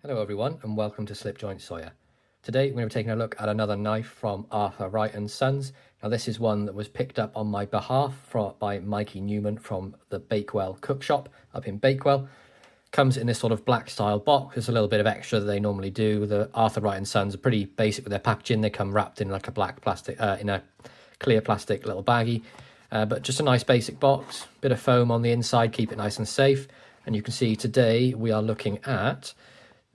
Hello everyone and welcome to Slipjoint Sawyer. Today we're going to be taking a look at another knife from Arthur Wright and Sons. Now this is one that was picked up on my behalf by Mikey Newman from the Bakewell Cookshop up in Bakewell. Comes in this sort of black style box. There's a little bit of extra that they normally do. The Arthur Wright and Sons are pretty basic with their packaging. They come wrapped in like a black plastic, in a clear plastic little baggie. But just a nice basic box, bit of foam on the inside, keep it nice and safe. And you can see today we are looking at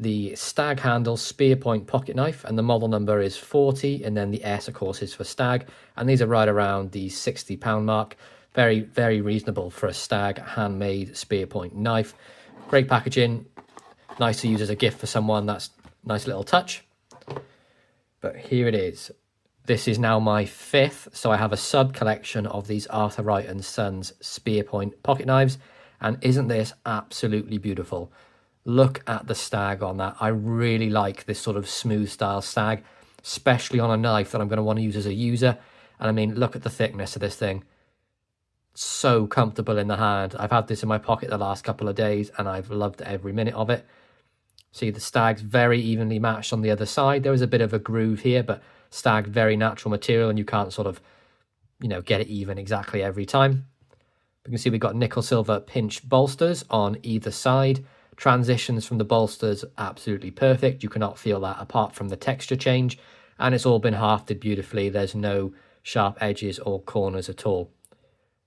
the Stag handle Spearpont pocket knife, and the model number is 40, and then the S of course is for Stag, and these are right around the £60 mark. Very reasonable for a Stag handmade Spearpont knife. Great packaging, nice to use as a gift for someone. That's a nice little touch. But here it is. This is now my fifth, so I have a sub collection of these Arthur Wright and Sons Spearpont pocket knives, and isn't this absolutely beautiful? Look at the Stag on that. I really like this sort of smooth style Stag, especially on a knife that I'm going to want to use as a user. And I mean, look at the thickness of this thing. So comfortable in the hand. I've had this in my pocket the last couple of days and I've loved every minute of it. See, the Stag's very evenly matched on the other side. There is a bit of a groove here, but Stag, very natural material, and you can't sort of, get it even exactly every time. You can see we've got nickel silver pinch bolsters on either side. Transitions from the bolsters absolutely perfect. You cannot feel that apart from the texture change, and it's all been hafted beautifully. There's no sharp edges or corners at all.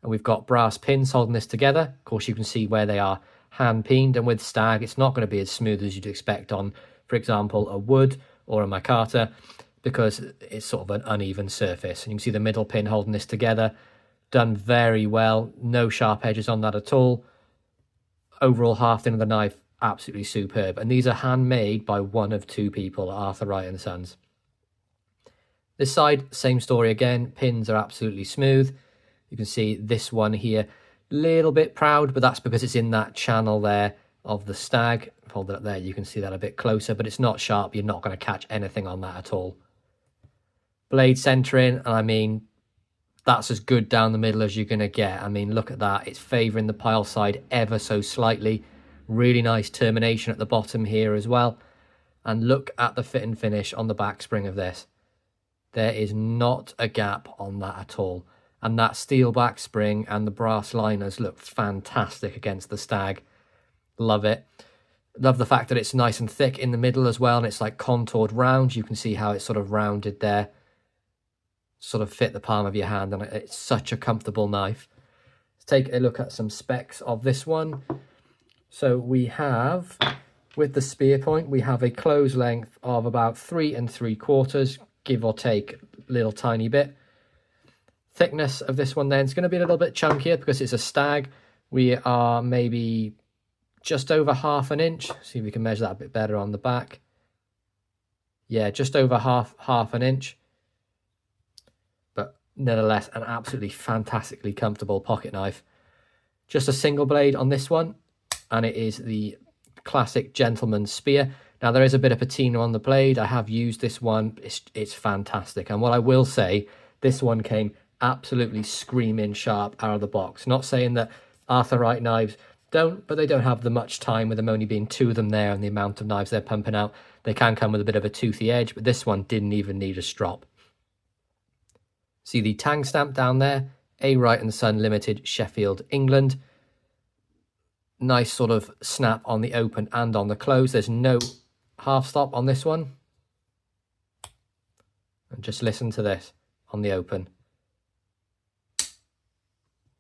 And we've got brass pins holding this together. Of course, you can see where they are hand peened, and with Stag it's not going to be as smooth as you'd expect on, for example, a wood or a micarta, because it's sort of an uneven surface. And you can see the middle pin holding this together. Done very well. No sharp edges on that at all. Overall hafting of the knife, absolutely superb. And these are handmade by one of two people, Arthur Wright and Sons. This side, same story again. Pins are absolutely smooth. You can see this one here, little bit proud, but that's because it's in that channel there of the Stag. Hold it up there, you can see that a bit closer, but it's not sharp. You're not going to catch anything on that at all. Blade centering, and I mean, that's as good down the middle as you're going to get. I mean, look at that. It's favouring the pile side ever so slightly. Really nice termination at the bottom here as well. And look at the fit and finish on the back spring of this. There is not a gap on that at all. And that steel back spring and the brass liners look fantastic against the Stag. Love it. Love the fact that it's nice and thick in the middle as well. And it's like contoured round. You can see how it's sort of rounded there. Sort of fit the palm of your hand, and it's such a comfortable knife. Let's take a look at some specs of this one. So we have, with the Spearpont, we have a close length of about 3 3/4, give or take a little tiny bit. Thickness of this one then is going to be a little bit chunkier because it's a Stag. We are maybe just over ½ an inch. See if we can measure that a bit better on the back. Yeah, just over half an inch. Nonetheless, an absolutely fantastically comfortable pocket knife. Just a single blade on this one, and it is the classic gentleman's spear. Now, there is a bit of patina on the blade. I have used this one. It's fantastic. And what I will say, this one came absolutely screaming sharp out of the box. Not saying that Arthur Wright knives don't, but they don't have the much time with them only being two of them there and the amount of knives they're pumping out. They can come with a bit of a toothy edge, but this one didn't even need a strop. See the tang stamp down there, A. Wright and Son Limited, Sheffield, England. Nice sort of snap on the open and on the close. There's no half stop on this one. And just listen to this on the open.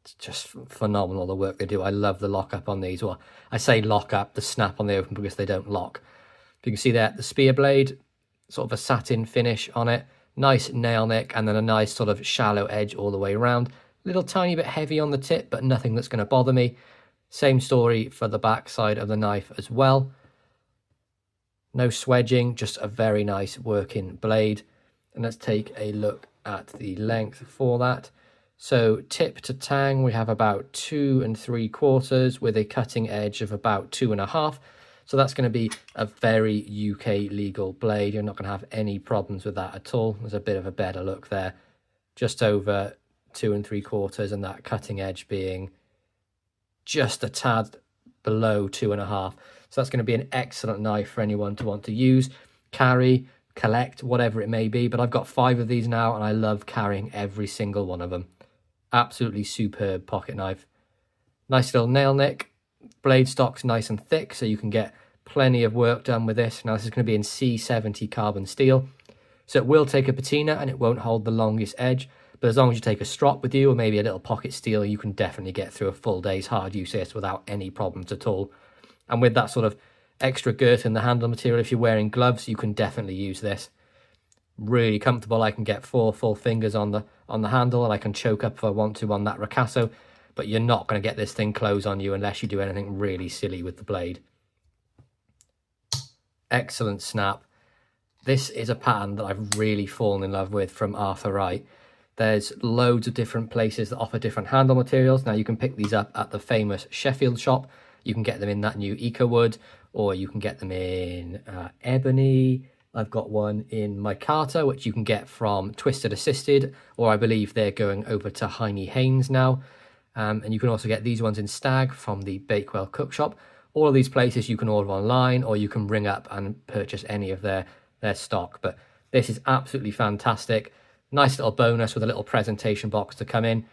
It's just phenomenal, the work they do. I love the lockup on these. Well, I say lockup, the snap on the open, because they don't lock. You can see there, the spear blade, sort of a satin finish on it. Nice nail nick, and then a nice sort of shallow edge all the way around. Little tiny bit heavy on the tip, but nothing that's going to bother me. Same story for the back side of the knife as well. No swedging, just a very nice working blade. And let's take a look at the length for that. So tip to tang, we have about 2 3/4 with a cutting edge of about 2.5. So that's going to be a very UK legal blade. You're not going to have any problems with that at all. There's a bit of a better look there. Just over 2 3/4, and that cutting edge being just a tad below 2.5. So that's going to be an excellent knife for anyone to want to use, carry, collect, whatever it may be. But I've got 5 of these now and I love carrying every single one of them. Absolutely superb pocket knife. Nice little nail nick. Blade stock's nice and thick, so you can get plenty of work done with this. Now this is going to be in C70 carbon steel, so it will take a patina and it won't hold the longest edge, but as long as you take a strop with you or maybe a little pocket steel, you can definitely get through a full day's hard use this without any problems at all. And with that sort of extra girth in the handle material, if you're wearing gloves, you can definitely use this. Really comfortable. I can get 4 full fingers on the handle, and I can choke up if I want to on that ricasso, but you're not going to get this thing close on you unless you do anything really silly with the blade. Excellent snap. This is a pattern that I've really fallen in love with from Wright. There's loads of different places that offer different handle materials. Now you can pick these up at the famous Sheffield shop. You can get them in that new Eco Wood, or you can get them in ebony. I've got one in micarta, which you can get from Twisted Assisted, or I believe they're going over to Heine Haynes now. And you can also get these ones in Stag from the Bakewell Cookshop. All of these places you can order online, or you can ring up and purchase any of their stock. But this is absolutely fantastic. Nice little bonus with a little presentation box to come in.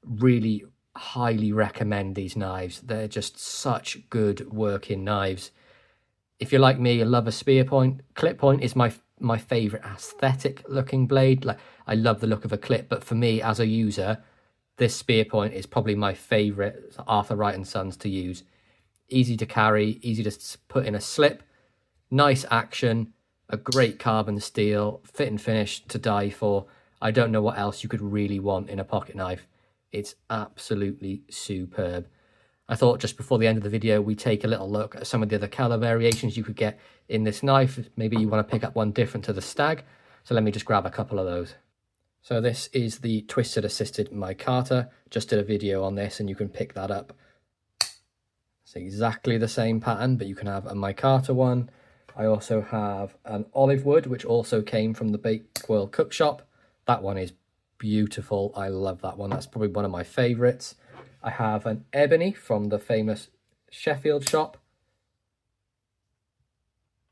Really highly recommend these knives. They're just such good working knives. If you're like me, you love a Spearpont. Clip point is my favorite aesthetic looking blade. Like, I love the look of a clip, but for me as a user, this Spearpont is probably my favorite Wright & Sons to use. Easy to carry, easy to put in a slip, nice action, a great carbon steel, fit and finish to die for. I don't know what else you could really want in a pocket knife. It's absolutely superb. I thought just before the end of the video, we take a little look at some of the other colour variations you could get in this knife. Maybe you want to pick up one different to the Stag. So let me just grab a couple of those. So this is the Twisted Assisted micarta. Just did a video on this and you can pick that up. It's exactly the same pattern, but you can have a micarta one. I also have an olive wood, which also came from the Bakewell Cookshop. That one is beautiful. I love that one. That's probably one of my favourites. I have an ebony from the famous Sheffield shop,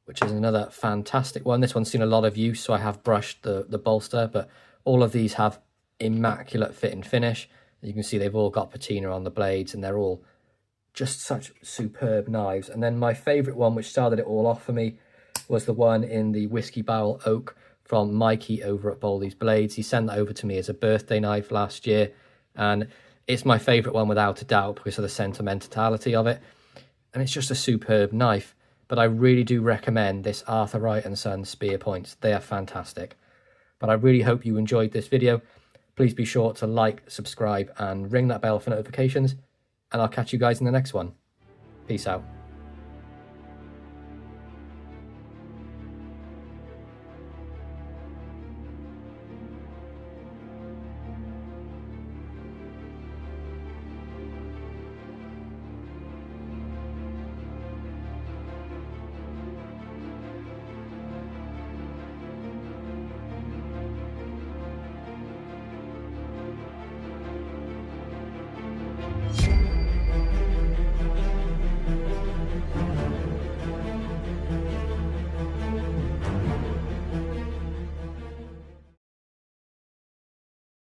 which is another fantastic one. This one's seen a lot of use, so I have brushed the bolster, but all of these have immaculate fit and finish. You can see they've all got patina on the blades, and they're all just such superb knives. And then my favourite one, which started it all off for me, was the one in the Whiskey Barrel Oak from Mikey over at Bowley's Blades. He sent that over to me as a birthday knife last year, and it's my favourite one without a doubt because of the sentimentality of it. And it's just a superb knife. But I really do recommend this Wright & Sons spear points. They are fantastic. But I really hope you enjoyed this video. Please be sure to like, subscribe, and ring that bell for notifications. And I'll catch you guys in the next one. Peace out.